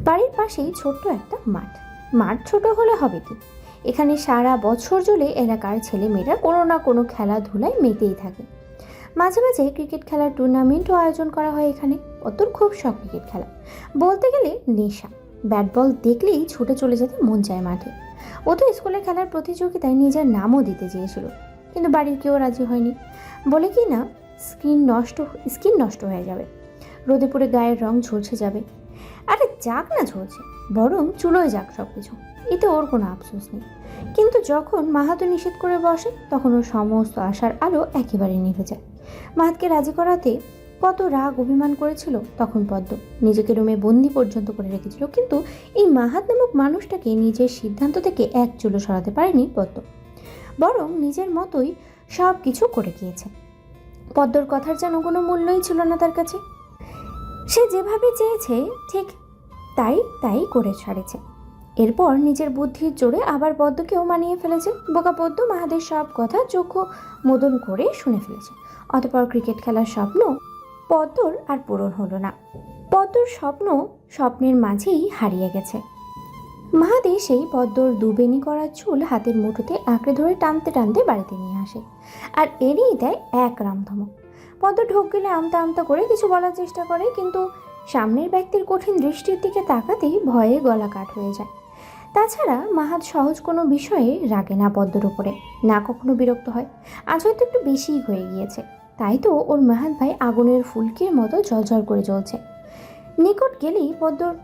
বাড়ির পাশেই ছোট্ট একটা মাঠ। মাঠ ছোট হলে হবে কি, এখানে সারা বছর জুড়ে এলাকার ছেলেমেয়েরা কোনো না কোনো খেলাধুলায় মেতেই থাকে। মাঝে মাঝে ক্রিকেট খেলার টুর্নামেন্টও আয়োজন করা হয় এখানে। অতর খুব শখ ক্রিকেট খেলা, বলতে গেলে নেশা। ব্যাট বল দেখলেই ছুটে চলে যেতে মন চায় মাঠে। ও তো স্কুলে খেলার প্রতিযোগিতায় নিজের নামও দিতে চেয়েছিল, কিন্তু বাড়ির কেউ রাজি হয়নি। বলে কি না, স্কিন নষ্ট হয়ে যাবে, রোদে পড়ে গায়ের রং ঝলসে যাবে। আরে যাক না ঝলছে, বরং চুলোয় যাক সব কিছু, এতে ওর কোনো আফসোস নেই। কিন্তু যখন মাহাতো নিষেধ করে বসে, তখন ওর সমস্ত আশার আলো একেবারে নিভে যায়। মাহাতকে রাজি করাতে কত রাগ অভিমান করেছিল তখন পদ্ম, নিজেকে রুমে বন্দি পর্যন্ত করে রেখেছিল। কিন্তু এই মাহাত নামক মানুষটাকে নিজের সিদ্ধান্ত থেকে এক চুলো সরাতে পারেনি পদ্ম, বরং নিজের মতোই সব কিছু করে গিয়েছে। পদ্মর কথার যেন কোনো মূল্যই ছিল না তার কাছে। সে যেভাবে চেয়েছে ঠিক তাই তাই করে ছাড়েছে। এরপর নিজের বুদ্ধির জোরে আবার পদ্মকেও মানিয়ে ফেলেছে। বোকা পদ্ম মাহাদের সব কথা চক্ষু মোদন করে শুনে ফেলেছে। অতঃপর ক্রিকেট খেলার স্বপ্ন পদ্মর আর পূরণ হলো না। পদ্মর স্বপ্নের মাঝেই হারিয়ে গেছে। মাহাদি সেই পদ্মর দুবেনি করা চুল হাতের মুঠোতে আঁকড়ে ধরে টানতে টানতে বাড়িতে নিয়ে আসে, আর এড়িয়ে দেয় এক রামধমক। পদ্ম ঢোক গেলে আমতা আমতা করে কিছু বলার চেষ্টা করে, কিন্তু সামনের ব্যক্তির কঠিন দৃষ্টির দিকে তাকাতেই ভয়ে গলা কাট হয়ে যায়। তাছাড়া মাহাত সহজ কোনো বিষয়ে রাগে না পদ্মর উপরে, না কখনো বিরক্ত হয়। আজ হয়তো একটু বেশিই হয়ে গিয়েছে, তাই তো ওর মাহাত ভাই আগুনের ফুলকির মতো ঝলঝল করে জ্বলছে। নিকট গেলেই পদ্মর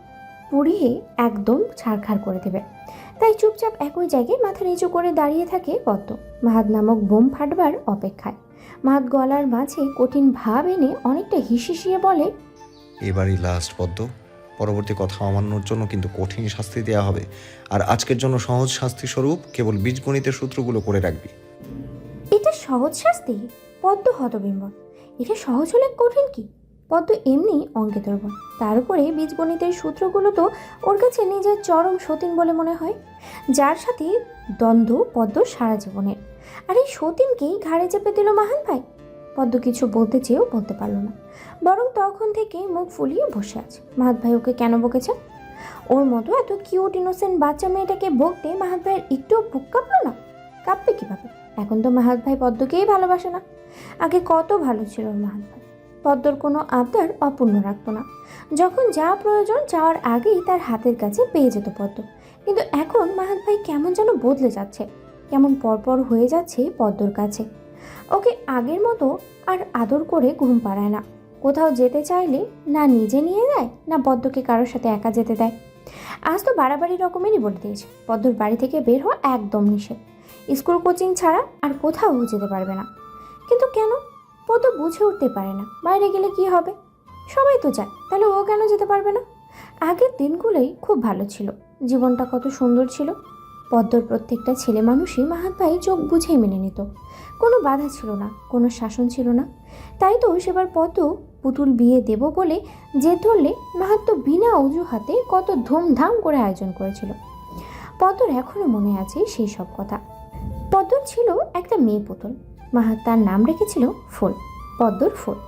পুড়িয়ে একদম ছাড়খাড় করে দেবে। তাই চুপচাপ একই জায়গায় মাথা নিচু করে দাঁড়িয়ে থাকে পদ্ম, মাহাত নামক বোম ফাটবার অপেক্ষায়। মাহাত গলার মাঝে কঠিন ভাব এনে অনেকটা হিসিয়ে বলে, এবারই লাস্ট পদ্ম, পরবর্তী কথা অমান্যর জন্য কিন্তু কঠিন শাস্তি দেওয়া হবে। আর আজকের জন্য সহজ শাস্তি স্বরূপ কেবল বীজগণিতের সূত্রগুলো করে রাখবি। এটা সহজ শাস্তি? পদ্ম হতবিম্বর। এটা সহজ হলে কঠিন কি? পদ্ম এমনি অঙ্কে দুর্বল, তার উপরে বীজগণিতের সূত্রগুলো তো ওর কাছে নিজের চরম সতীন বলে মনে হয়, যার সাথে দ্বন্দ্ব পদ্ম সারা জীবনের। আর এই সতীনকেই ঘাড়ে চেপে দিল মাহান ভাই। পদ্ম কিছু বলতে চেয়েও বলতে পারল না, বরং তখন থেকে মুখ ফুলিয়ে বসে আছে। মাহাত ভাই ওকে কেন বকেছে? ওর মতো এত কিউট ইনোসেন্ট বাচ্চা মেয়েটাকে বকতে মাহাত ভাইয়ের একটুও বুক কাঁপলো না? কাঁপবে কিভাবে? এখন তো মাহাত ভাই পদ্মকেই ভালোবাসে না। আগে কত ভালো ছিল ওর মাহাত ভাই, পদ্মর কোনো আবদার অপূর্ণ রাখতো না। যখন যা প্রয়োজন চাওয়ার আগেই তার হাতের কাছে পেয়ে যেত পদ্ম। কিন্তু এখন মাহাত ভাই কেমন যেন বদলে যাচ্ছে, কেমন পরপর হয়ে যাচ্ছে পদ্মর কাছে। ওকে আগের মতো আর আদর করে ঘুম পাড়ায় না। কোথাও যেতে চাইলে না নিজে নিয়ে যায়, না পদ্মকে কারোর সাথে একা যেতে দেয়। আজ তো বাড়াবাড়ি রকমেরই বলে দিয়েছে, পদ্মর বাড়ি থেকে বের হওয়া একদম নিষেধ। স্কুল কোচিং ছাড়া আর কোথাও যেতে পারবে না। কিন্তু কেন? পদ্ম বুঝে উঠতে পারে না বাইরে গেলে কি হবে। সবাই তো যায়, তাহলে ও কেন যেতে পারবে না? আগের দিনগুলোই খুব ভালো ছিল, জীবনটা কত সুন্দর ছিল। পদ্মর প্রত্যেকটা ছেলে মানুষই মাহাত ভাই চোখ বুঝেই মেনে নিত। কোনো বাধা ছিল না, কোনো শাসন ছিল না। তাই তো সেবার পদ্ম পুতুল বিয়ে দেব বলে জেদ ধরলে মাহাত তো বিনা অজুহাতে কত ধুমধাম করে আয়োজন করেছিল। পদ্মর এখনো মনে আছে সেই সব কথা। পদ্মর ছিল একটা মেয়ে পুতুল, মাহাত তার নাম রেখেছিল ফুল, পদ্মর ফুল।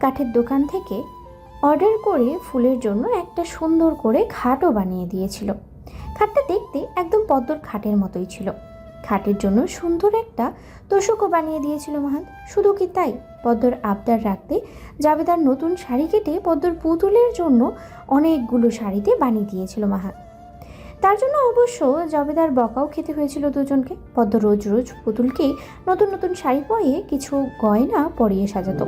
কাঠের দোকান থেকে অর্ডার করে ফুলের জন্য একটা সুন্দর করে খাটও বানিয়ে দিয়েছিল। খাটটা দেখতে একদম পদ্মর খাটের মতোই ছিল। খাটের জন্য সুন্দর একটা তোষকও বানিয়ে দিয়েছিল মাহাত। শুধু কি তাই, পদ্মর আবদার রাখতে জাবেদার নতুন শাড়ি কেটে পদ্মর পুতুলের জন্য অনেকগুলো শাড়িতে বানিয়ে দিয়েছিল মাহাত। তার জন্য অবশ্য জাবেদার বকাও খেতে হয়েছিল দুজনকে। পদ্ম রোজ রোজ পুতুলকে নতুন নতুন শাড়ি পরিয়ে কিছু গয়না পরিয়ে সাজাতো।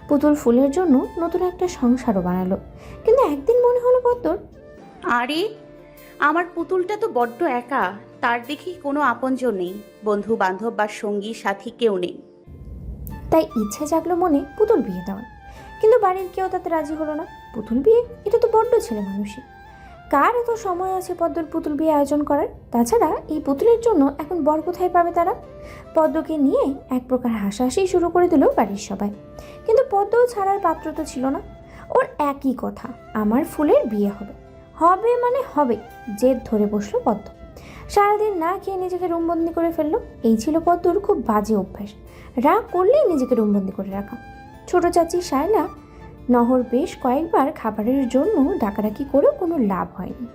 পুতুল ফুলের জন্য নতুন একটা সংসারও বানালো। কিন্তু একদিন মনে হলো পদ্মর, আরে আমার পুতুলটা তো বড্ড একা, তার দেখি কোনো আপনজন নেই, বন্ধু বান্ধব বা সঙ্গী সাথী কেউ নেই। তাই ইচ্ছে জাগলো মনে পুতুল বিয়ে দেওয়ার। কিন্তু বাড়ির কেউ তাতে রাজি হলো না। পুতুল বিয়ে, এটা তো বড্ড ছেলে মানুষই। কার এত সময় আছে পদ্মর পুতুল বিয়ে আয়োজন করার? তাছাড়া এই পুতুলের জন্য এখন বর কোথায় পাবে তারা? পদ্মকে নিয়ে এক প্রকার হাসাহাসি শুরু করে দিল বাড়ির সবাই। কিন্তু পদ্ম ছাড়ার পাত্র তো ছিল না। ওর একই কথা, আমার ফুলের বিয়ে হবে, হবে মানে হবে। জেদ ধরে বসলো পদ্ম। সারাদিন না খেয়ে নিজেকে রুমবন্দি করে ফেললো। এই ছিল পদ্মর খুব বাজে অভ্যাস, রাগ করলেই নিজেকে রুমবন্দি করে রাখা। ছোট চাচি শায়লা নহর বেশ কয়েকবার খাবারের জন্য ডাকাডাকি করেও কোনো লাভ হয়নি।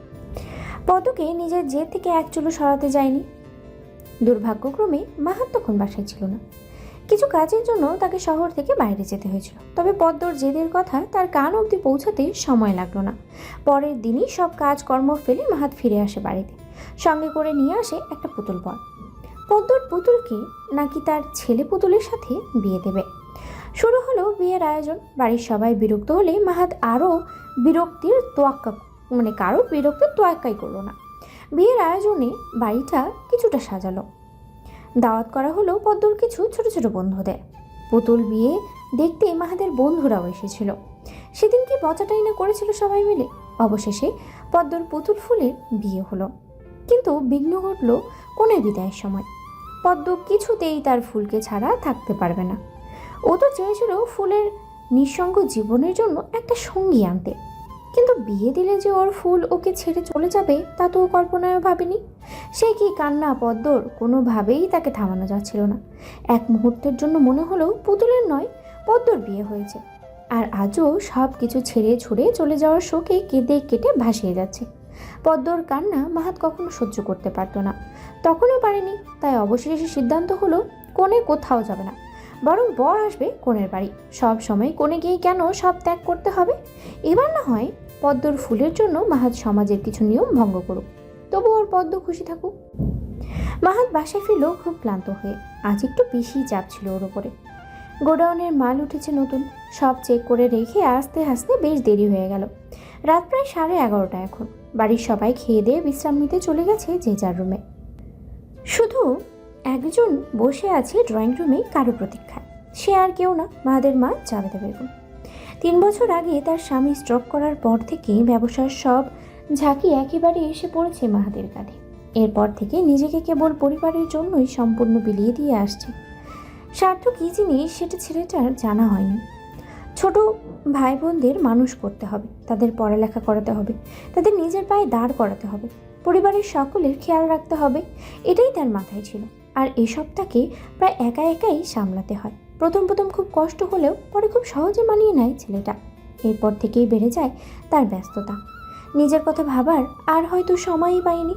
পদ্মকে নিজের জেদ থেকে এক চুলো সরাতে যায়নি। দুর্ভাগ্যক্রমে মাহাত তখন বাসায় ছিল না। কিছু কাজের জন্য তাকে শহর থেকে বাইরে যেতে হয়েছিল। তবে পদ্মর জেদের কথা তার কান অবধি পৌঁছাতে সময় লাগলো না। পরের দিনই সব কাজকর্ম ফেলে মাহাত ফিরে আসে বাড়িতে। সঙ্গে করে নিয়ে আসে একটা পুতুল বল। পদ্মর পুতুলকে নাকি তার ছেলে পুতুলের সাথে বিয়ে দেবে। শুরু হলো বিয়ের আয়োজন। বাড়ির সবাই বিরক্ত হলে মাহাত আরও কারো বিরক্তির তোয়াক্কাই করলো না। বিয়ের আয়োজনে বাড়িটা কিছুটা সাজালো। দাওয়াত করা হলো পদ্মর কিছু ছোট ছোট বন্ধুদের। পুতুল বিয়ে দেখতে মাহাদের বন্ধুরাও এসেছিল। সেদিন কি বচাটাই না করেছিল সবাই মিলে। অবশেষে পদ্মর পুতুল ফুলের বিয়ে হলো। কিন্তু বিঘ্ন ঘটল কনের বিদায়ের সময়। পদ্ম কিছুতেই তার ফুলকে ছাড়া থাকতে পারবে না। ও তো চেয়েছিল ফুলের নিঃসঙ্গ জীবনের জন্য একটা সঙ্গী আনতে, কিন্তু বিয়ে দিলে যে ওর ফুল ওকে ছেড়ে চলে যাবে তা তো ও কল্পনায়ও ভাবেনি। সে কি কান্না পদ্মর, কোনোভাবেই তাকে থামানো যাচ্ছিল না। এক মুহূর্তের জন্য মনে হলো পুতুলের নয়, পদ্মর বিয়ে হয়েছে। আর আজও সব কিছু ছেড়ে ছুড়ে চলে যাওয়ার শোকে কেঁদে কেটে ভাসিয়ে যাচ্ছে। পদ্মর কান্না মাহাত কখনো সহ্য করতে পারতো না, তখনও পারেনি। তাই অবশেষে সিদ্ধান্ত হলো কনে কোথাও যাবে না, বরং বর আসবে কনের বাড়ি। সব সময় কনে গিয়ে কেন সব ত্যাগ করতে হবে? এবার না হয় পদ্মর ফুলের জন্য মাহাত সমাজের কিছু নিয়ম ভঙ্গ করুক, তবু ওর পদ্ম খুশি থাকুক। মাহাত বাসায় ফিরল খুব ক্লান্ত হয়ে। আজ একটু বেশি চাপ ছিল ওর ওপরে। গোডাউনের মাল উঠেছে নতুন, সব চেক করে রেখে আস্তে আস্তে বেশ দেরি হয়ে গেল। রাত প্রায় 11:30 এখন। বাড়ির সবাই খেয়ে দিয়ে বিশ্রাম নিতে চলে গেছে যে যার রুমে। শুধু একজন বসে আছে ড্রয়িং রুমে কারো প্রতীক্ষায়। সে আর কেউ না, মাহাদের মা জাবেদা বেগম। 3 বছর আগে তার স্বামী স্ট্রোক করার পর থেকে ব্যবসার সব ঝাঁকি একেবারে এসে পড়েছে মাহাদের কাঁধে। এরপর থেকে নিজেকে কেবল পরিবারের জন্যই সম্পূর্ণ বিলিয়ে দিয়ে আসছে। স্বার্থ কী জিনিস সেটা ছেলেটার জানা হয়নি। ছোট ভাই বোনদের মানুষ করতে হবে, তাদের পড়ালেখা করাতে হবে, তাদের নিজের পায়ে দাঁড় করাতে হবে, পরিবারের সকলের খেয়াল রাখতে হবে, এটাই তার মাথায় ছিল। আর এসব তাকে প্রায় একা একাই সামলাতে হয়। প্রথম প্রথম খুব কষ্ট হলেও পরে খুব সহজে মানিয়ে নেয় ছেলেটা। এরপর থেকেই বেড়ে যায় তার ব্যস্ততা। নিজের কথা ভাবার আর হয়তো সময়ই পায়নি।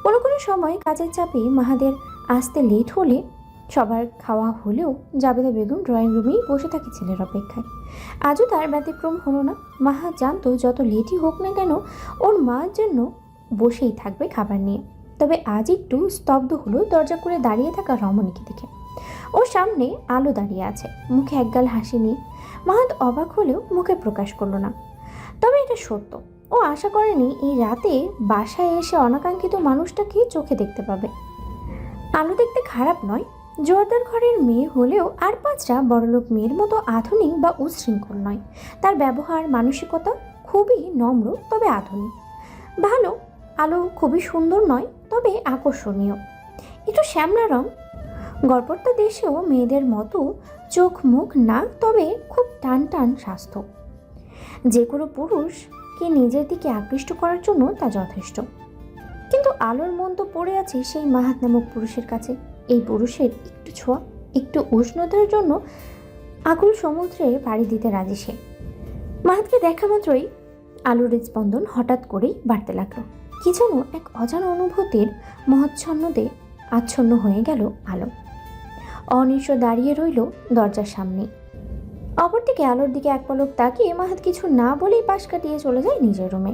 কোনো কোনো সময় কাজের চাপে মাহাদের আসতে লেট হলে, সবার খাওয়া হলেও জাবেদা বেগম ড্রয়িং রুমেই বসে থাকে ছেলের অপেক্ষায়। আজও তার ব্যতিক্রম হলো না। মাহা জানতো যত লেটই হোক না কেন ওর মার জন্য বসেই থাকবে খাবার নিয়ে। তবে আজ একটু স্তব্ধ হলো দরজা করে দাঁড়িয়ে থাকা রমণীকে দেখে। ওর সামনে আলো দাঁড়িয়ে আছে, মুখে একগাল হাসি নিয়ে। মাহাত অবাক হলেও মুখে প্রকাশ করলো না। তবে এটা সত্য, ও আশা করেনি এই রাতে বাসায় এসে অনাকাঙ্ক্ষিত মানুষটাকে চোখে দেখতে পাবে। আলো দেখতে খারাপ নয়, জোয়ারদার ঘরের মেয়ে হলেও আর 5টা বড়লোক মেয়ের মতো আধুনিক বা উচ্ছৃঙ্খল নয়। তার ব্যবহার মানসিকতা খুবই নম্র, তবে আধুনিক। ভালো। আলো খুবই সুন্দর নয়, তবে আকর্ষণীয়। একটু শ্যামলা রং। গড়পড়তা দেশেও মেয়েদের মতো চোখ মুখ নাক, তবে খুব টান টান স্বাস্থ্য। যে কোনো পুরুষকে নিজের দিকে আকৃষ্ট করার জন্য তা যথেষ্ট। কিন্তু আলোর মন তো পড়ে আছে সেই মাহাত নামক পুরুষের কাছে। এই পুরুষের একটু ছোঁয়া, একটু উষ্ণতার জন্য আকুল সমুদ্রে পাড়ি দিতে রাজি সে। মাহাতকে দেখা মাত্রই আলোর স্পন্দন হঠাৎ করেই বাড়তে লাগলো। কি যেন এক অজানা অনুভূতির মহচ্ছন্নতে আচ্ছন্ন হয়ে গেল আলো। অনিশ্চয় দাঁড়িয়ে রইল দরজার সামনে। অপরদিকে আলোর দিকে এক পলক তাকিয়ে মাহাত কিছু না বলেই পাশ কাটিয়ে চলে যায় নিজের রুমে।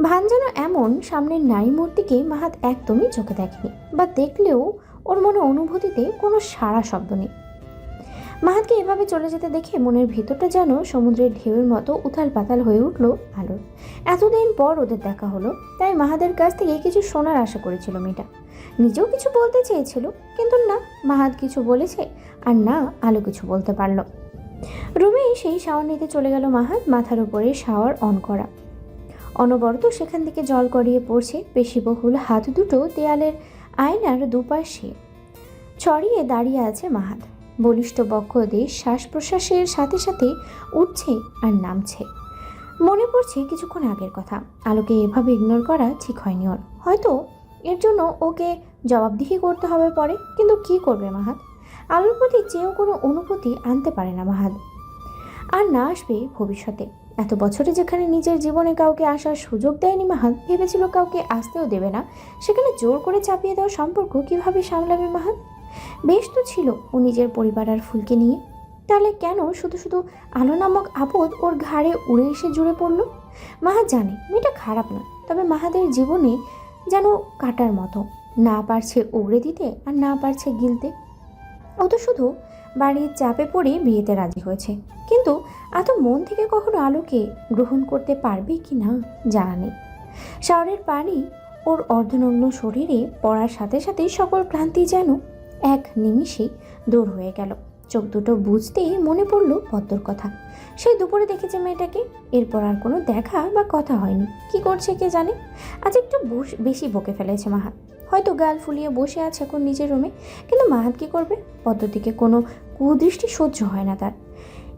ভান যেন এমন সামনের নারী মূর্তিকে মাহাত একদমই চোখে দেখেনি, বা দেখলেও ওর মনে অনুভূতিতে কোনো সাড়া শব্দ নেই। মাহাতকে এভাবে চলে যেতে দেখে মনের ভেতরটা যেন সমুদ্রের ঢেউয়ের মতো উথাল পাতাল হয়ে উঠল আলোর। এতদিন পর ওদের দেখা হলো, তাই মাহাদের কাছ থেকে কিছু শোনার আশা করেছিল মেয়েটা। নিজেও কিছু বলতে চেয়েছিল, কিন্তু না, মাহাত কিছু বলেছে আর না আলো কিছু বলতে পারল। রুমে সেই শাওয়ার নিতে চলে গেল মাহাত। মাথার উপরে শাওয়ার অন করা, অনবরত সেখান থেকে জল গড়িয়ে পড়ছে। পেশিবহুল হাত দুটো দেয়ালের আয়নার দুপাশে ছড়িয়ে দাঁড়িয়ে আছে মাহাত। বলিষ্ঠ বক্ষ দিয়ে শ্বাস প্রশ্বাসের সাথে সাথে উঠছে আর নামছে। মনে পড়ছে কিছুক্ষণ আগের কথা। আলোকে এভাবে ইগনোর করা ঠিক হয়নি ওর। হয়তো এর জন্য ওকে জবাবদিহি করতে হবে পরে, কিন্তু কি করবে মাহাত? আলোর প্রতি চেয়েও কোনো অনুভূতি আনতে পারে না মাহাত। আর না আসবে ভবিষ্যতে। এত বছরে যেখানে নিজের জীবনে কাউকে আসার সুযোগ দেয়নি মাহাত, ভেবেছিল কাউকে আসতেও দেবে না, সেখানে জোর করে চাপিয়ে দেওয়া সম্পর্ক কিভাবে সামলাবে মাহাত? বেশ তো ছিল ও নিজের পরিবার আর ফুলকে নিয়ে, তাহলে কেন শুধু শুধু আলো নামক আপদ ওর ঘাড়ে উড়ে এসে জুড়ে পড়লো? মাহাত জানে মেয়েটা খারাপ না, তবে মাহাদের জীবনে যেন কাটার মতো, না পারছে উগড়ে দিতে আর না পারছে গিলতে। ও তো শুধু বাড়ির চাপে পড়ে বিয়েতে রাজি হয়েছে, কিন্তু এত মন থেকে কখনো আলোকে গ্রহণ করতে পারবে কি না জানা নেই। শাওরের পানি ওর অর্ধনগ্ন শরীরে পড়ার সাথে সাথেই সকল ক্লান্তি যেন এক নিমিষেই দূর হয়ে গেল। চোখ দুটো বুঝতেই মনে পড়ল পদ্মর কথা। সেই দুপুরে দেখেছে মেয়েটাকে, এরপর আর কোনো দেখা বা কথা হয়নি। কি করছে কে জানে। আজ একটু বেশি বকে ফেলেছে মাহাত, হয়তো গাল ফুলিয়ে বসে আছে এখন নিজের রুমে। কিন্তু মাহাত কি করবে? পদ্মদিকে কোনো কুদৃষ্টি সহ্য হয় না তার।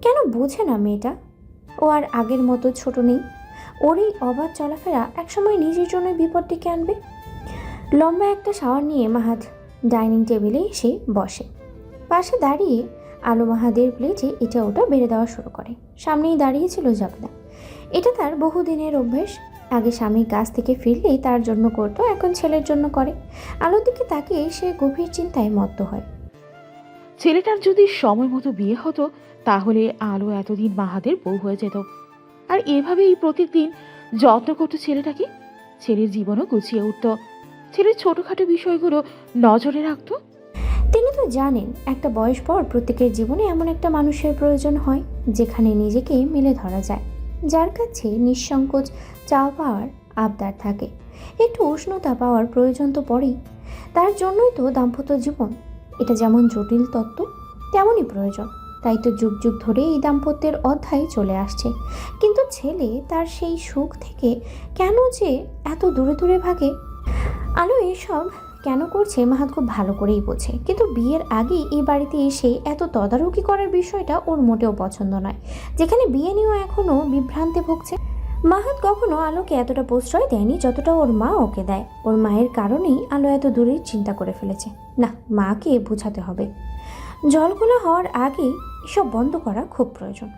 কেন বোঝে না মেয়েটা ও আর আগের মতো ছোট নেই? ওর এই অবাধ চলাফেরা একসময় নিজের জন্য বিপদ ডেকে আনবে। লম্বা একটা শাওয়ার নিয়ে মাহাত ডাইনিং টেবিলে এসে বসে। পাশে দাঁড়িয়ে আলো মাহাদের প্লেটে এটা ওটা বেড়ে দেওয়া শুরু করে। সামনেই দাঁড়িয়েছিল জাবেদা। এটা তার বহুদিনের অভ্যেস। আগে স্বামীর কাছ থেকে ফিরলেই তার জন্য করতো, এখন ছেলের জন্য করে। আলোর দিকে তাকিয়ে সে গভীর চিন্তায় মত্ত হয়। ছেলেটার যদি সময় মতো বিয়ে হতো তাহলে আলো এতদিন মাহাদের বউ হয়ে যেত। আর এভাবেই প্রতিদিন যত্ন করতো ছেলেটাকে। ছেলের জীবনও গুছিয়ে উঠত, ছেলের ছোটখাটো বিষয়গুলো নজরে রাখতো। তিনি তো জানেন একটা বয়স পর প্রত্যেকের জীবনে এমন একটা মানুষের প্রয়োজন হয় যেখানে নিজেকে মেলে ধরা যায়, যার কাছে নিঃসংকোচ চাওয়া পাওয়ার আবদার থাকে। একটু উষ্ণতা পাওয়ার প্রয়োজন তো পড়েই। তার জন্যই তো দাম্পত্য জীবন। এটা যেমন জটিল তত্ত্ব তেমনই প্রয়োজন। তাই তো যুগ যুগ ধরে এই দাম্পত্যের অধ্যায় চলে আসছে। কিন্তু ছেলে তার সেই সুখ থেকে কেন যে এত দূরে দূরে ভাগে? আলো এসব কেন করছে মাহাত খুব ভালো করেই বোঝে, কিন্তু বিয়ের আগেই এই বাড়িতে এসে এত তদারকি করার বিষয়টা ওর মোটেও পছন্দ নয়, যেখানে বিয়ে নিয়েও এখনও বিভ্রান্তে ভুগছে। মাহাত কখনো আলোকে এতটা প্রশ্রয় দেয়নি যতটা ওর মা ওকে দেয়। ওর মায়ের কারণেই আলো এত দূরে চিন্তা করে ফেলেছে। না, মাকে বোঝাতে হবে। জলঘোলা হওয়ার আগেই এসব বন্ধ করা খুব প্রয়োজন।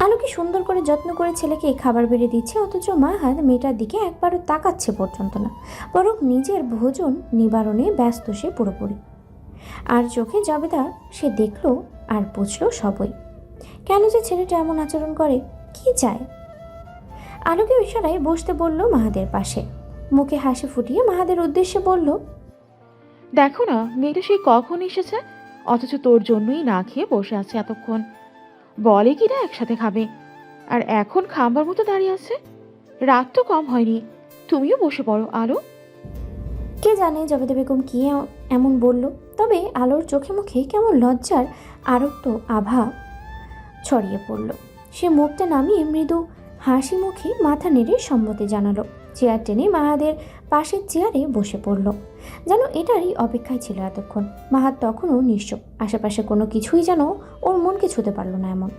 আলোকে সুন্দর করে যত্ন করে ছেলেকে খাবার বেড়ে দিচ্ছে, অথচ মাহাত মেয়েটার দিকে একবারও তাকাচ্ছে পর্যন্ত না, বরং নিজের ভোজন নিবারণে ব্যস্ত সে পুরোপুরি। আর চোখে জাবেদা সে দেখলো আর বুঝলো সবই। কেন যে ছেলেটা এমন আচরণ করে, কি চায়? আলোকে ইশারায় বসতে বলল মাহাদের পাশে। মুখে হাসি ফুটিয়ে মাহাদের উদ্দেশ্যে বলল, দেখো না মেয়েটা সেই কখন এসেছে, অথচ তোর জন্যই না খেয়ে বসে আছে এতক্ষণ। বলে কিনা একসাথে খাবে, আর এখন খাবার মতো দাঁড়িয়ে আছে। রাত তো কম হয়নি, তুমিও বসে পড়ো আলো। কে জানে জাবেদা বেগম কি এমন বলল। তবে আলোর চোখে মুখে কেমন লজ্জার আরক্ত আভা ছড়িয়ে পড়ল। সে মুখটা নামিয়ে মৃদু হাসি মুখে মাথা নেড়ে সম্মতি জানালো। চেয়ার টেনে মাহাদের পাশের চেয়ারে বসে পড়ল, যেন এটারই অপেক্ষায় ছিল এতক্ষণ। মাহাত তখনও নিশ্চুপ, আশেপাশে কোনো কিছুই যেন ওর মনকে ছুঁতে পারল না এমন।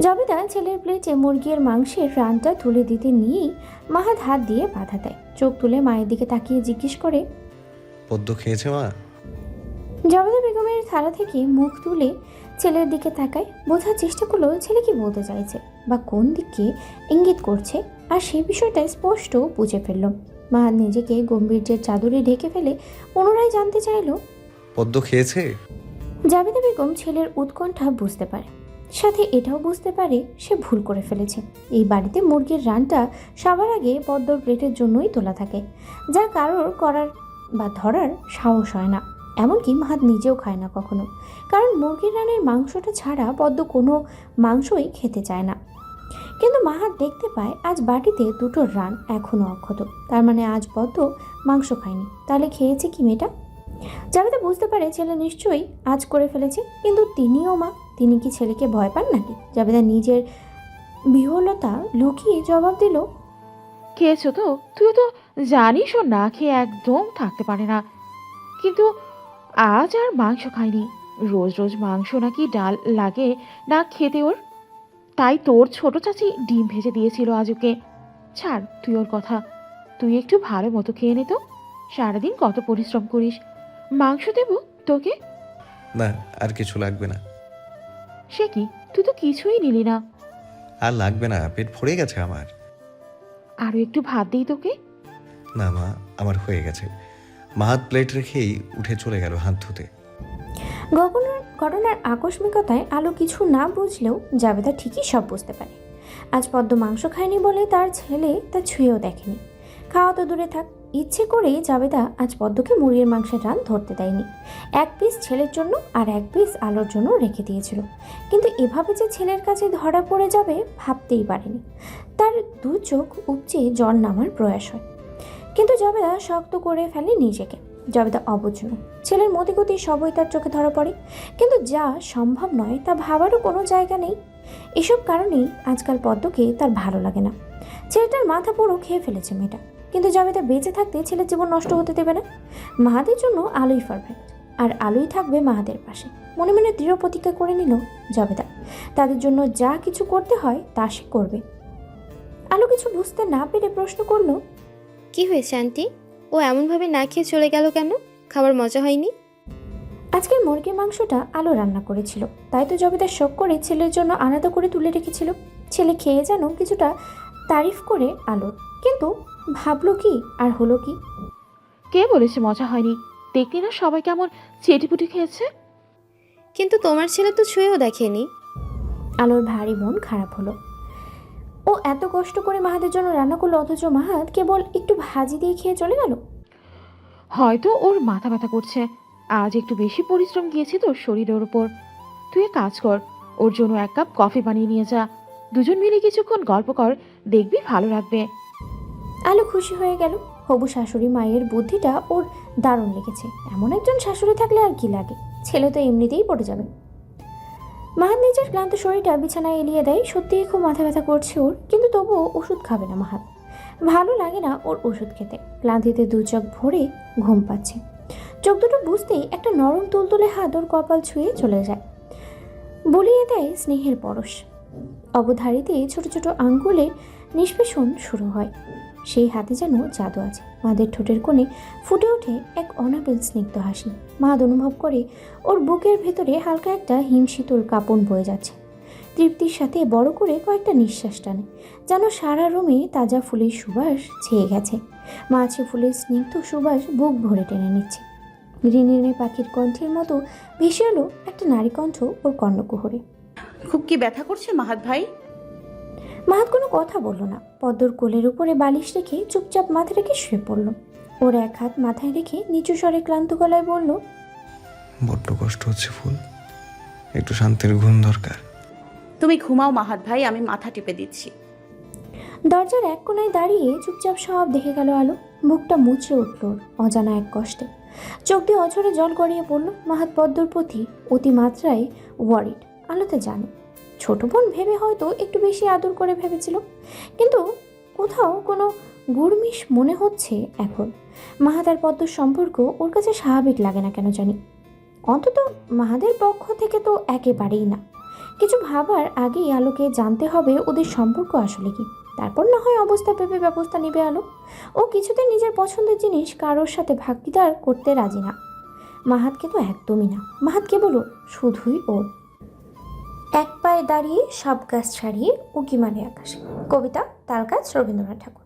জাবেদা ছেলের প্লেটে মুরগির মাংসের রানটা তুলে দিতে নিয়েই মাহাত হাত দিয়ে বাধা দেয়। চোখ তুলে মায়ের দিকে তাকিয়ে জিজ্ঞেস করে, পদ্ম খেয়েছে মা? জাবেদা বেগমের থালা থেকে মুখ তুলে ছেলের দিকে তাকায়, বোঝার চেষ্টা করলো ছেলে কি বলতে চাইছে বা কোন দিকে ইঙ্গিত করছে, আর সেই বিষয়টা স্পষ্ট বুঝে ফেলল। মাহাত নিজেকে গম্ভীর্যের চাদরে ঢেকে ফেলে পুনরায় জানতে চাইল, পদ্ম খেয়েছে? জাবেদা বেগম ছেলের উৎকণ্ঠা বুঝতে পারে, সাথে এটাও বুঝতে পারে সে ভুল করে ফেলেছে। এই বাড়িতে মুরগির রানটা সবার আগে পদ্মর প্লেটের জন্যই তোলা থাকে, যা কারোর করার বা ধরার সাহস হয় না। এমনকি মাহাত নিজেও খায় না কখনো, কারণ মুরগির রানের মাংসটা ছাড়া পদ্ম কোনো মাংসই খেতে চায় না। কিন্তু মাহাত দেখতে পায় আজ বাটিতে দুটো রান এখনও অক্ষত, তার মানে আজ পদ্ম মাংস খায়নি। তাহলে খেয়েছে কি মেয়েটা? জাবেদা বুঝতে পারে ছেলে নিশ্চয়ই আজ করে ফেলেছে, কিন্তু তিনিও মা, তিনি কি ছেলেকে ভয় পান নাকি? জাবেদা নিজের বিহ্বলতা লুকিয়ে জবাব দিল, খেয়েছো তো? তুইও তো জানিস ও না খেয়ে একদম থাকতে পারে না, কিন্তু আজ আর মাংস খায়নি। রোজ রোজ মাংস নাকি ডাল লাগে না খেতে ওর, তাই তোর ছোট চাচি ডিম ভেজে দিয়েছিল আজ ওকে। ছাড় তুই ওর কথা, তুই একটু ভালো মতো খেয়ে নে তো। সারাদিন কত পরিশ্রম করিস, মাংস দেবো তোকে? না, আর কিছু লাগবে না। সে কি, তুই তো কিছুই নিলি না। আর লাগবে না, পেট ভরে গেছে আমার। আরও একটু ভাত দিই তোকে। না মা, আমার হয়ে গেছে। মাহাত প্লেট রেখেই উঠে চলে গেল হাত ধুতে। ঘটনার আকস্মিকতায় আলো কিছু না বুঝলেও জাবেদা ঠিকই সব বুঝতে পারে। আজ পদ্ম মাংস খায়নি বলে তার ছেলে তা ছুঁয়েও দেখেনি। খাওয়া তো দূরে থাক, ইচ্ছে করেই জাবেদা আজ পদ্মকে মুরগির মাংসের রান ধরতে দেয়নি। এক পিস ছেলের জন্য আর এক পিস আলোর জন্য রেখে দিয়েছিল, কিন্তু এভাবে যে ছেলের কাছে ধরা পড়ে যাবে ভাবতেই পারেনি। তার দু চোখ উপচে জল নামার প্রয়াস হয়, কিন্তু জাবেদা শক্ত করে ফেলে নিজেকে। জাবেদা অবুঝল, ছেলের মতিগতি সবই তার চোখে ধরা পড়ে, কিন্তু যা সম্ভব নয় তা ভাবারও কোনো জায়গা নেই। এসব কারণেই আজকাল পদ্মকে তার ভালো লাগে না। ছেলেটার মাথা পুরো খেয়ে ফেলেছে মেয়েটা, কিন্তু জাবেদা বেঁচে থাকতে ছেলের জীবন নষ্ট হতে দেবে না। মাহাদের জন্য আলোই পারফেক্ট, আর আলোই থাকবে মাহাদের পাশে। মনে মনে দৃঢ় প্রতিজ্ঞা করে নিল জাবেদা, তাদের জন্য যা কিছু করতে হয় তা সে করবে। আলো কিছু বুঝতে না পেরে প্রশ্ন করলো, কি হয়েছে আন্টি? ও এমনভাবে না খেয়ে চলে গেল কেন? খাবার মজা হয়নি? আজকের মুরগির মাংসটা আলো রান্না করেছিল, তাই তো জবেদা শখ করে ছেলের জন্য আলাদা করে তুলে রেখেছিল। ছেলে খেয়ে যেন কিছুটা তারিফ করে আলোর, কিন্তু ভাবলো কি আর হলো কি। কে বলেছে মজা হয়নি? দেখলি না সবাই কেমন চেটিপুটি খেয়েছে। কিন্তু তোমার ছেলে তো ছুঁয়েও দেখেনি। আলোর ভারী মন খারাপ হলো। ও এত কষ্ট করে মাহাদের জন্য রান্না করলো, অথচ মাহাদ কেবল একটু ভাজি দিয়ে খেয়ে চলে গেল। হয়তো ওর মাথা ব্যথা করছে, আজ একটু বেশি পরিশ্রম গিয়েছে তোর শরীরের ওপর। তুই এক কাজ কর, ওর জন্য এক কাপ কফি বানিয়ে নিয়ে যা। দুজন মিলে কিছুক্ষণ গল্প কর, দেখবি ভালো লাগবে। আলো খুশি হয়ে গেল। হবু শাশুড়ি মায়ের বুদ্ধিটা ওর দারুণ লেগেছে। এমন একজন শাশুড়ি থাকলে আর কি লাগে, ছেলে তো এমনিতেই পড়ে যাবে। মাহাদ নিজের ক্লান্ত শরীরটা বিছানায় এলিয়ে দেয়। সত্যিই খুব মাথা ব্যথা করছে ওর, কিন্তু তবুও ওষুধ খাবে না মাহাদ। ভালো লাগে না ওর ওষুধ খেতে। ক্লান্তিতে দু চোখ ভরে ঘুম পাচ্ছে। চোখ দুটো বুঝতেই একটা নরম তুলতুলে হাত ওর কপাল ছুঁয়ে চলে যায়, বলিয়ে দেয় স্নেহের পরশ। অবধারিতে ছোট ছোট আঙ্গুলের নিষ্পেষণ শুরু হয়। সেই হাতে যেন জাদু আছে। মাদের ঠোঁটের কোণে ফুটে ওঠে এক অনাবিল স্নিগ্ধ হাসি। মাদ অনুভব করে ওর বুকের ভেতরে হালকা একটা হিমশীতল কাঁপন বয়ে যাচ্ছে। তৃপ্তির সাথে বড় করে কয়েকটা নিঃশ্বাস টানে, যেন সারা রুমে তাজা ফুলের সুবাস ছেয়ে গেছে। মাছে ফুলের স্নিগ্ধ সুবাস বুক ভরে টেনে নিচ্ছে। রিনির্নে পাখির কণ্ঠের মতো ভেসে এলো একটা নারী কণ্ঠ ওর কর্ণকুহরে। খুব কি ব্যথা করছে মাহাত ভাই? মাহাত কোনো কথা বলল না। পদ্মর কোলের উপরে বালিশ রেখে চুপচাপ মাথা রেখে শুয়ে পড়ল। ওর এক হাত মাথায় রেখে নিচু স্বরে ক্লান্ত গলায় বলল, বড্ড কষ্ট হচ্ছে ফুল, একটু শান্তির ঘুম দরকার। তুমি ঘুমাও মাহাত ভাই, আমি মাথা টিপে দিচ্ছি। দরজার এক কোণায় দাঁড়িয়ে চুপচাপ সব দেখে গেল আলো। বুকটা মুচড়ে উঠল ওর অজানা এক কষ্টে। চোখ দিয়ে অঝরে জল গড়িয়ে পড়ল। মাহাত পদ্মর প্রতি অতিমাত্রায় ওয়ারিড। আলোতে জানে ছোট বোন ভেবে হয়তো একটু বেশি আদর করে ভেবেছিল, কিন্তু কোথাও কোনো গুড়মিশ মনে হচ্ছে এখন। মাহাত আর পদ্মর সম্পর্ক ওর কাছে স্বাভাবিক লাগে না কেন জানি। অন্তত মাহাদের পক্ষ থেকে তো একেবারেই না। কিছু ভাবার আগেই আলোকে জানতে হবে ওদের সম্পর্ক আসলে কি, তারপর না হয় অবস্থা ভেবে ব্যবস্থা নেবে আলো। ও কিছুতে নিজের পছন্দের জিনিস কারোর সাথে ভাগিদার করতে রাজি না। মাহাতকে তো একদমই না। মাহাত কেবল ওর, শুধুই ওর। এক পায়ে দাঁড়িয়ে সব গাছ ছাড়িয়ে উঁকি মারে আকাশে। কবিতা তালগাছ, রবীন্দ্রনাথ ঠাকুর।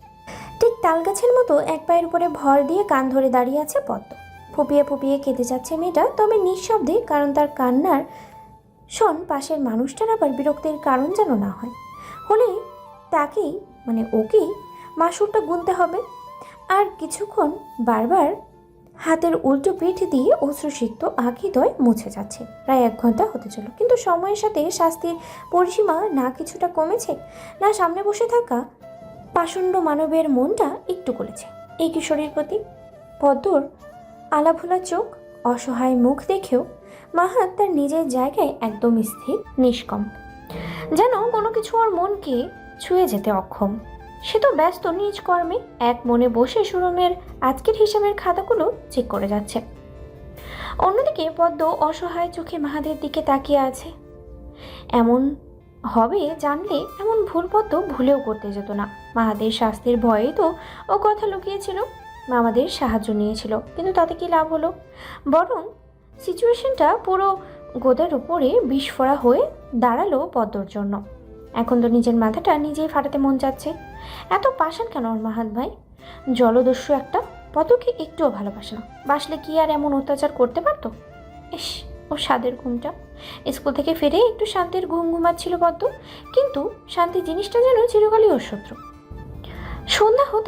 ঠিক তালগাছের মতো এক পায়ের উপরে ভর দিয়ে কান ধরে দাঁড়িয়ে আছে পদ্ম। ফুপিয়ে ফুপিয়ে কেঁদে যাচ্ছে মেয়েটা, তবে নিঃশব্দে, কারণ তার কান্নার শোন পাশের মানুষটার আবার বিরক্তির কারণ যেন না হয়। হলে তাকেই ওকেই মাসুরটা গুনতে হবে। আর কিছুক্ষণ বারবার হাতের উল্টো পিঠ দিয়ে অশ্রুসিক্ত হৃদয় মুছে যাচ্ছে। প্রায় 1 ঘন্টা হতে চলল, কিন্তু সময়ের সাথে শাস্তির পরিসীমা না কিছুটা কমেছে, না সামনে বসে থাকা পাষণ্ড মানবের মনটা একটু গলেছে এই কিশোরীর প্রতি। পদ্মর আলাভোলা চোখ, অসহায় মুখ দেখেও মাহাত তার নিজের জায়গায় একদম স্থির, নিষ্কম্প, যেন কোনো কিছু ওর মনকে ছুঁয়ে যেতে অক্ষম। সে তো ব্যস্ত নিজ কর্মে, এক মনে বসে সুরমের আজকের হিসাবের খাতাগুলো চেক করে যাচ্ছে। অন্যদিকে পদ্ম অসহায় চোখে মাহাদের দিকে তাকিয়ে আছে। এমন হবে জানলে এমন ভুল পদ্ম ভুলেও করতে যেত না। মাহাদের শাস্তির ভয়েই তো ও কথা লুকিয়েছিল, মামাদের সাহায্য নিয়েছিল, কিন্তু তাতে কি লাভ হলো? বরং সিচুয়েশনটা পুরো গোদার উপরে বিস্ফোরা হয়ে দাঁড়ালো পদ্মর জন্য। এখন তো নিজের মাথাটা নিজেই ফাটাতে মন যাচ্ছে। এত পাষাণ কেন ওর মাহাত ভাই? জলদস্যু একটা। পদ্মকে একটুও ভালোবাসে না, বাসলে কি আর এমন অত্যাচার করতে পারতো? ইস, ও স্বাদের ঘুমটা। স্কুল থেকে ফিরে একটু শান্তির ঘুম ঘুমাচ্ছিল পদ্ম, কিন্তু শান্তি জিনিসটা যেন চিরকালই ওর শত্রু। সন্ধ্যা হতে